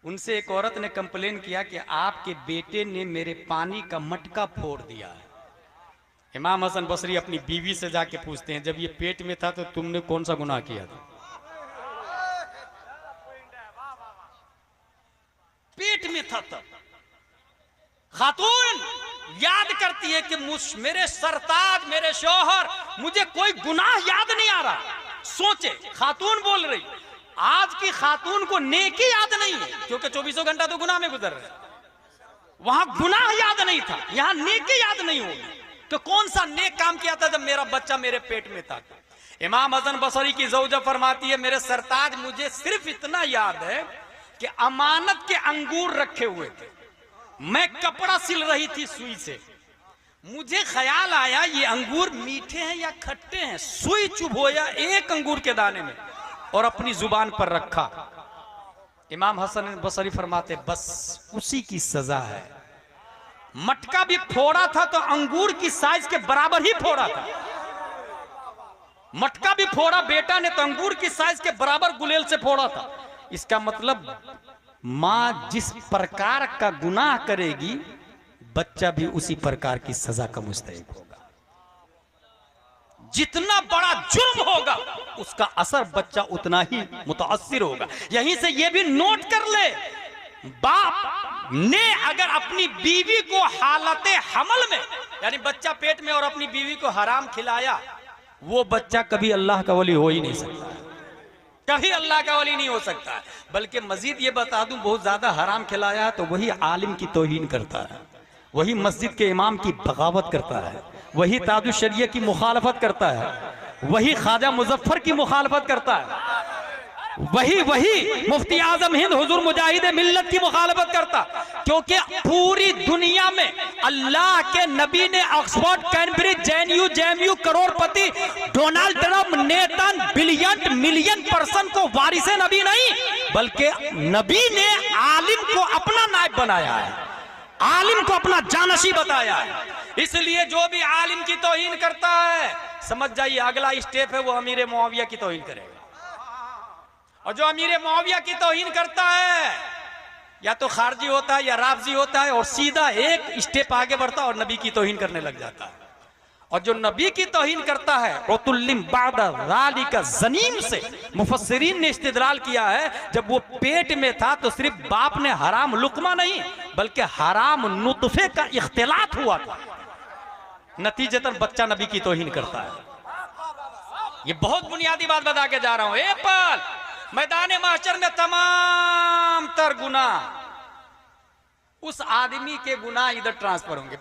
उनसे एक औरत ने कंप्लेन किया कि आपके बेटे ने मेरे पानी का मटका फोड़ दिया है। इमाम हसन बसरी अपनी बीवी से जाके पूछते हैं, जब ये पेट में था तो तुमने कौन सा गुनाह किया था? पेट में था तब। खातून याद करती है कि मेरे सरताज, मेरे शौहर, मुझे कोई गुनाह याद नहीं आ रहा। सोचे, खातून बोल रही, आज की खातून को नेकी याद नहीं है, क्योंकि 24 घंटा तो गुनाह में गुजर रहे। वहां गुनाह याद नहीं था, यहां नेकी याद नहीं होगी तो कौन सा नेक काम किया था जब मेरा बच्चा मेरे पेट में था। इमाम हसन बसरी की ज़ौजा फरमाती है, मेरे सरताज, मुझे सिर्फ इतना याद है कि अमानत के अंगूर रखे हुए थे, मैं कपड़ा सिल रही थी सुई से, मुझे ख्याल आया ये अंगूर मीठे हैं या खट्टे हैं, सुई चुभोया एक अंगूर के दाने में और अपनी जुबान पर रखा। इमाम हसन बसरी फरमाते, बस उसी की सजा है। मटका भी फोड़ा था तो अंगूर की साइज के बराबर ही फोड़ा था। मटका भी फोड़ा बेटा ने तो अंगूर की साइज के बराबर गुलेल से फोड़ा था। इसका मतलब मां जिस प्रकार का गुनाह करेगी बच्चा भी उसी प्रकार की सजा का मुस्तहिक होगा। जितना बड़ा जुर्म होगा उसका असर बच्चा उतना ही मुतासिर होगा। यहीं से यह भी नोट कर ले, बाप ने अगर अपनी बीवी को हालते हमल में, यानी बच्चा पेट में, और अपनी बीवी को हराम खिलाया, वो बच्चा कभी अल्लाह का वली हो ही नहीं सकता, कभी अल्लाह का वली नहीं हो सकता। बल्कि मजीद ये बता दूं, बहुत ज्यादा हराम खिलाया है तो वही आलिम की तौहीन करता है, वही मस्जिद के इमाम की बगावत करता है, वही ताजुश शरिया की मुखालफत करता है, वही ख्वाजा मुजफ्फर की मुखालफत करता है, वही मुफ्ती आजम हिंद हुजूर मुजाहिद मिल्लत की मुखालफत करता। क्योंकि पूरी दुनिया में अल्लाह के नबी ने ऑक्सफोर्ड, कैम्ब्रिज, जेएनयू, करोड़पति, Donald Trump, नेतन, billion million person को वारिसे नबी नहीं, बल्कि नबी ने आलिम को अपना नायब बनाया है, आलिम को अपना जानशी बताया है। इसलिए जो भी आलिम की तौहीन करता है, समझ जाइए अगला स्टेप है वो अमीर मुआविया की तौहीन करेगा। और जो अमीर मुआविया की तौहीन करता है या तो खारजी होता है या राफजी होता है, और सीधा एक स्टेप आगे बढ़ता है और नबी की तौहीन करने लग जाता है। और जो नबी की तौहीन करता है, रतुल्लिम बादा ज़ालिका ज़नीम से मुफस्सिरीन ने इस्तिदलाल किया है, जब वो पेट में था तो सिर्फ बाप ने हराम लुकमा नहीं बल्कि हराम नुतफे का इख्तिलात हुआ था, नतीजतन बच्चा नबी की तौहीन करता है। ये बहुत बुनियादी बात बता के जा रहा हूं। पल मैदान महशर में तमाम तर गुनाह उस आदमी के गुनाह इधर ट्रांसफर होंगे।